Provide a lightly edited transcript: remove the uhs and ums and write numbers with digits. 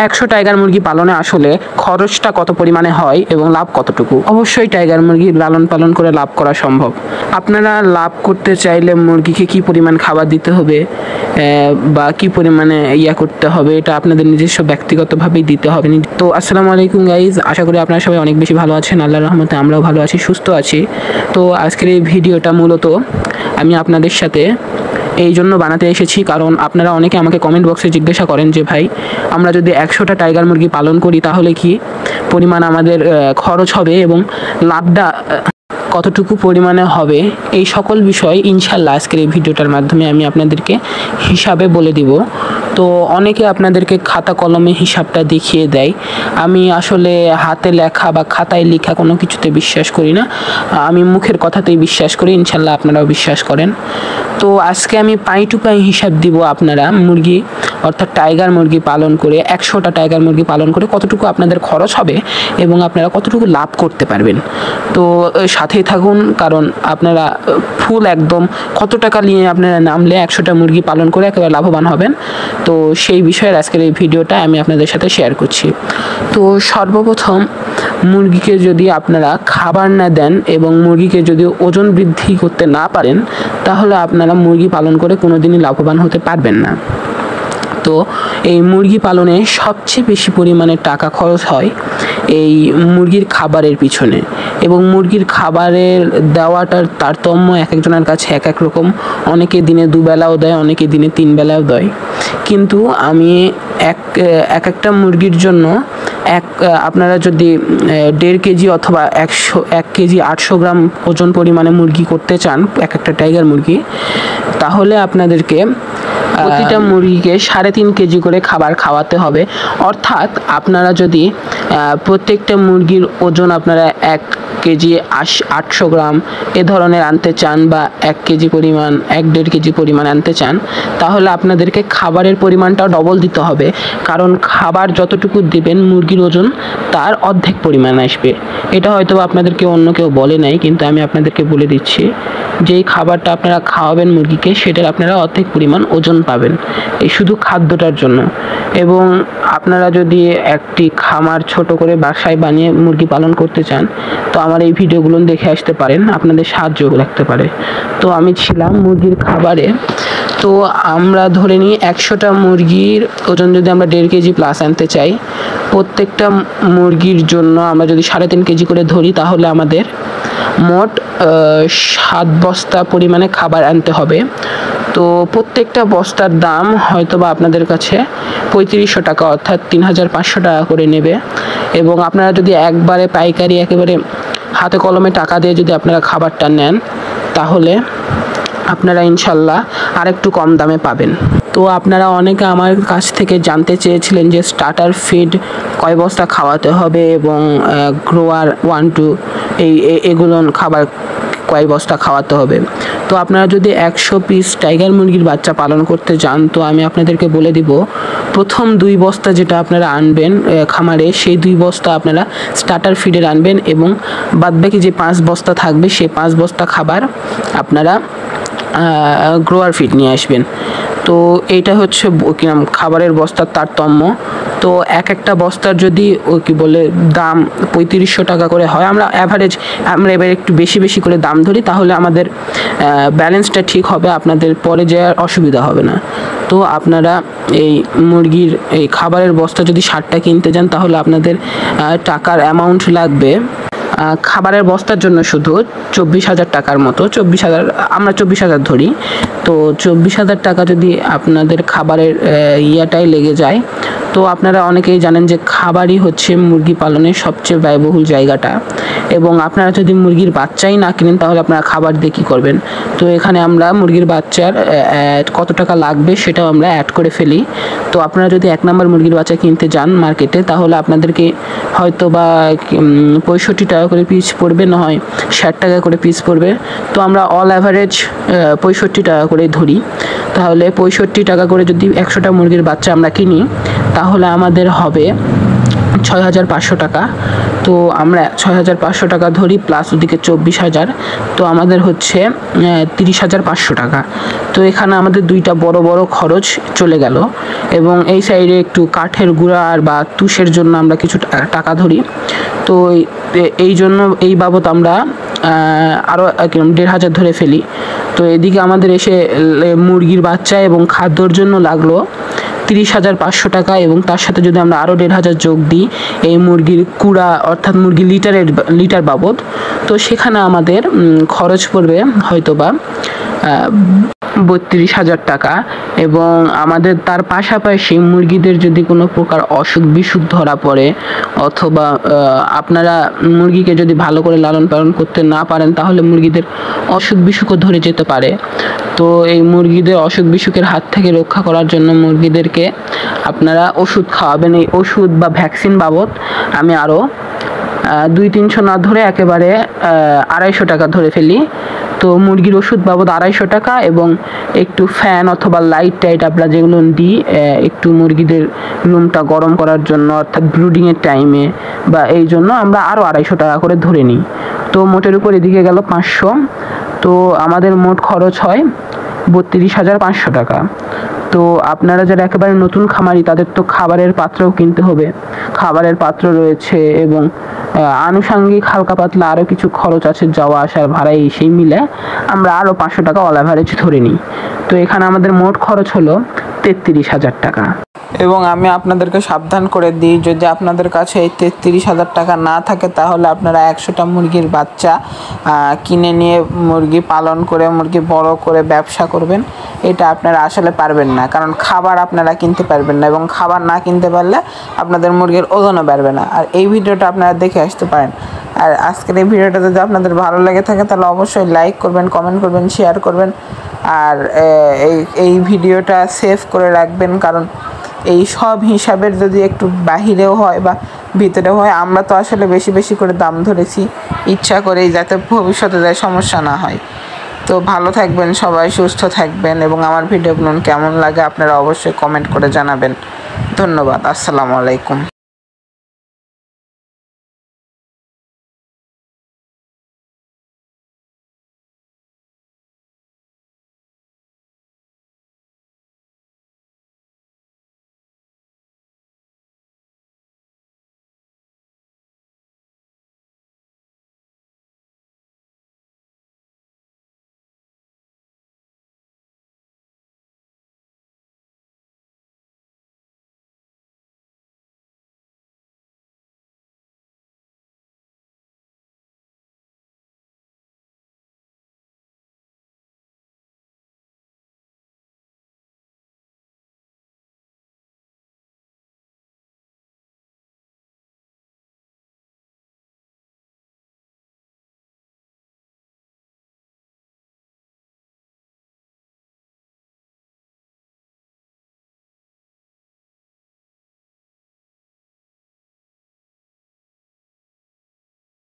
100 tiger মুরগি পালনে আসলে খরচটা কত পরিমাণে হয় এবং লাভ কতটুকু? অবশ্যই টাইগার মুরগি লালন পালন করে লাভ করা সম্ভব। আপনারা লাভ করতে চাইলে মুরগিকে কি পরিমাণ খাবার দিতে হবে বা কি পরিমাণে করতে হবে, এটা আপনাদের নিজস্ব ব্যক্তিগতভাবেই দিতে হবে। তো আসসালামু আলাইকুম গাইজ, আশা করি আপনারা সবাই অনেক বেশি ভালো আছেন। আল্লাহর রহমতে আমরাও ভালো আছি, সুস্থ আছি। তো আজকের এই ভিডিওটা মূলত আমি আপনাদের সাথে এই জন্য বানাতে এসেছি, কারণ আপনারা অনেকে আমাকে কমেন্ট বক্সে জিজ্ঞাসা করেন যে ভাই, আমরা যদি 100টা টাইগার মুরগি পালন করি তাহলে কি পরিমাণ আমাদের খরচ হবে এবং লাভটা কতটুকু পরিমাণে হবে, এই সকল বিষয় ইনশাল্লাহ আজকের এই ভিডিওটার মাধ্যমে আমি আপনাদেরকে হিসাবে বলে দিব। তো অনেকে আপনাদেরকে খাতা কলমে হিসাবটা দেখিয়ে দেয়, আমি আসলে হাতে লেখা বা খাতায় লেখা কোনো কিছুতে বিশ্বাস করি না, আমি মুখের কথাতেই বিশ্বাস করি, ইনশাল্লাহ আপনারাও বিশ্বাস করেন। তো আজকে আমি পাই টু পাই হিসাব দিব আপনারা মুরগি অর্থাৎ টাইগার মুরগি পালন করে 100টা টাইগার মুরগি পালন করে কতটুকু আপনাদের খরচ হবে এবং আপনারা কতটুকু লাভ করতে পারবেন। তো সাথেই থাকুন, কারণ আপনারা ফুল একদম কত টাকা নিয়ে আপনারা নামলে 100টা মুরগি পালন করে একেবারে লাভবান হবেন, তো সেই বিষয়ের আজকের এই ভিডিওটা আমি আপনাদের সাথে শেয়ার করছি। তো সর্বপ্রথম মুরগিকে যদি আপনারা খাবার না দেন এবং মুরগিকে যদি ওজন বৃদ্ধি করতে না পারেন, তাহলে আপনারা মুরগি পালন করে কোনোদিনই লাভবান হতে পারবেন না। তো এই মুরগি পালনে সবচেয়ে বেশি পরিমাণে টাকা খরচ হয় এই মুরগির খাবারের পিছনে, এবং মুরগির খাবারের দেওয়াটার তারতম্য এক একজনের কাছে এক এক রকম। অনেকে দিনে 2 বেলাও দেয়, অনেকে দিনে 3 বেলাও দেয়, কিন্তু আমি একটা মুরগির জন্য আপনারা যদি 1.5 কেজি অথবা 1 কেজি 800 গ্রাম ওজন পরিমাণে মুরগি করতে চান, একটা টাইগার মুরগি, তাহলে আপনাদেরকে প্রতিটা মুরগিকে 3.5 কেজি করে খাবার খাওয়াতে হবে। অর্থাৎ আপনারা যদি প্রত্যেকটা মুরগির ওজন আপনারা 1 কেজি 800 গ্রাম এ ধরনের আনতে চান বা 1 কেজি পরিমাণ 1.5 কেজি পরিমাণ আনতে চান, তাহলে আপনাদেরকে খাবারের পরিমাণটাও ডবল দিতে হবে, কারণ খাবার যতটুকু দিবেন মুরগির ওজন তার অর্ধেক পরিমাণ আসবে। এটা হয়তো আপনাদেরকে অন্য কেউ বলে নাই, কিন্তু আমি আপনাদেরকে বলে দিচ্ছি, যেই খাবারটা আপনারা খাওয়াবেন মুরগিকে সেটার আপনারা অর্ধেক পরিমাণ ওজন পাবেন এই শুধু খাদ্যটার জন্য। এবং আপনারা যদি একটি খামার ছোট করে বাসায় বানিয়ে মুরগি পালন করতে চান, তো আমার এই ভিডিওগুলো দেখে আসতে পারেন, আপনাদের সাহায্য লাগতে পারে। তো আমি ছিলাম মুরগির খাবারে, তো আমরা ধরে নিই 100টা মুরগির ওজন যদি আমরা 1.5 কেজি প্লাস আনতে চাই, প্রত্যেকটা মুরগির জন্য আমরা যদি 3.5 কেজি করে ধরি, তাহলে আমাদের মোট 7 বস্তা পরিমাণে খাবার আনতে হবে। তো প্রত্যেকটা বস্তার দাম হয়তো বা আপনাদের কাছে 3500 টাকা অর্থাৎ 3500 টাকা করে নেবে। এবং আপনারা যদি একবারে পাইকারি একেবারে হাতে কলমে টাকা দিয়ে যদি আপনারা খাবারটা নেন, তাহলে আপনারা ইনশাল্লাহ আরেকটু কম দামে পাবেন। তো আপনারা অনেকে আমার কাছ থেকে জানতে চেয়েছিলেন যে স্টার্টার ফিড কয় বস্তা খাওয়াতে হবে এবং গ্রোয়ার 1-2 এগুলো খাবার কয় বস্তা খাওয়াতে হবে। তো আপনারা যদি 100 পিস টাইগার মুরগির বাচ্চা পালন করতে যান, তো আমি আপনাদেরকে বলে দিব, প্রথম 2 বস্তা যেটা আপনারা আনবেন খামারে, সেই 2 বস্তা আপনারা স্টার্টার ফিডের আনবেন এবং বাদবাকি যে 5 বস্তা থাকবে সেই 5 বস্তা খাবার আপনারা গ্রোয়ার ফিড নিয়ে আসবেন। তো এইটা হচ্ছে খাবারের বস্তার তারতম্য। তো একটা বস্তার যদি দাম 3500 টাকা করে হয়, আমরা এবার একটু বেশি করে দাম ধরি, তাহলে আমাদের ব্যালেন্সটা ঠিক হবে, আপনাদের পরে যাওয়ার অসুবিধা হবে না। তো আপনারা এই মুরগির এই খাবারের বস্তা যদি 60টা কিনতে যান, তাহলে আপনাদের টাকার অ্যামাউন্ট লাগবে খাবারের বস্তার জন্য শুধু 24,000 টাকার মতো। আমরা 24,000 ধরি। তো 24,000 টাকা যদি আপনাদের খাবারের ইয়াটাই লেগে যায়, তো আপনারা অনেকেই জানেন যে খাবারই হচ্ছে মুরগি পালনের সবচেয়ে ব্যয়বহুল জায়গাটা, এবং আপনারা যদি মুরগির বাচ্চাই না কিনেন, তাহলে আপনারা খাবার দিয়ে কী করবেন? তো এখানে আমরা মুরগির বাচ্চার কত টাকা লাগবে সেটাও আমরা অ্যাড করে ফেলি। তো আপনারা যদি 1 নম্বর মুরগির বাচ্চা কিনতে যান মার্কেটে, তাহলে আপনাদেরকে হয়তো বা 65 টাকা করে পিস পড়বে, না হয় 60 টাকা করে পিস পড়বে। তো আমরা অল অ্যাভারেজ 65 টাকা করে ধরি। তাহলে 65 টাকা করে যদি 100টা মুরগির বাচ্চা আমরা কিনি, তাহলে আমাদের হবে 6,500 টাকা। তো আমরা 6,500 টাকা ধরি প্লাস ওদিকে 24,000, তো আমাদের হচ্ছে 30,500 টাকা। তো এখানে আমাদের দুইটা বড় বড় খরচ চলে গেল। এবং এই সাইডে একটু কাঠের গুঁড়া বা তুষের জন্য আমরা কিছু টাকা ধরি। তো এই জন্য এই বাবদ আমরা আরও 1,500 ধরে ফেলি। তো এদিকে আমাদের এসে মুরগির বাচ্চা এবং খাদ্যর জন্য লাগলো 30,500 টাকা, এবং তার সাথে যদি আমরা আরও 1,500 যোগ দিই এই মুরগির কুড়া অর্থাৎ মুরগির লিটার বাবদ, তো সেখানে আমাদের খরচ পড়বে হয়তোবা 32,000 টাকা। এবং আমাদের তার পাশাপাশি মুরগিদের যদি কোনো প্রকার অসুখ বিসুখ ধরা পড়ে, অথবা আপনারা মুরগিকে যদি ভালো করে লালন পালন করতে না পারেন তাহলে মুরগিদের অসুখ বিসুখও ধরে যেতে পারে। তো এই মুরগিদের অসুখ বিসুখের হাত থেকে রক্ষা করার জন্য মুরগিদেরকে আপনারা ওষুধ খাওয়াবেন। এই ওষুধ বা ভ্যাকসিন বাবদ আমি আরও 200-300 না ধরে একেবারে 250 টাকা ধরে ফেলি। তো মুরগির ওষুধ বাবদ 250 টাকা, এবং একটু ফ্যান অথবা লাইট টাইট আমরা যেগুলো দিই একটু মুরগিদের রুমটা গরম করার জন্য অর্থাৎ ব্রুডিংয়ের টাইমে, বা এই জন্য আমরা আরও 250 টাকা করে ধরে নিই। তো মোটের উপর এদিকে গেল 500। তো আমাদের মোট খরচ হয় 32,500 টাকা। তো আপনারা যারা একেবারে নতুন খামারি তাদের তো খাবারের পাত্রও কিনতে হবে, খাবারের পাত্র রয়েছে, এবং আনুষঙ্গিক হালকা পাতলা আরও কিছু খরচ আছে, যাওয়া আসার ভাড়া, এই সেই মিলে আমরা আরও 500 টাকা অল অ্যাভারেজ ধরে নিই। তো এখানে আমাদের মোট খরচ হলো 33,000 টাকা। এবং আমি আপনাদেরকে সাবধান করে দিই, যদি আপনাদের কাছে এই 33,000 টাকা না থাকে তাহলে আপনারা 100টা মুরগির বাচ্চা কিনে নিয়ে মুরগি পালন করে মুরগি বড় করে ব্যবসা করবেন। এটা আপনারা আসলে পারবেন না, কারণ খাবার আপনারা কিনতে পারবেন না, এবং খাবার না কিনতে পারলে আপনাদের মুরগির ওজনও বাড়বে না। আর এই ভিডিওটা আপনারা দেখে আসতে পারেন। আর আজকের এই ভিডিওটা যদি আপনাদের ভালো লেগে থাকে তাহলে অবশ্যই লাইক করবেন, কমেন্ট করবেন, শেয়ার করবেন, আর এই ভিডিওটা সেভ করে রাখবেন, কারণ এই সব হিসাবের যদি একটু বাহিরেও হয় বা ভিতরেও হয়, আমরা তো আসলে বেশি বেশি করে দাম ধরেছি ইচ্ছা করেই, যাতে ভবিষ্যতে যায় সমস্যা না হয়। তো ভালো থাকবেন সবাই, সুস্থ থাকবেন, এবং আমার ভিডিওগুলো কেমন লাগে আপনারা অবশ্যই কমেন্ট করে জানাবেন। ধন্যবাদ। আসসালামু আলাইকুম।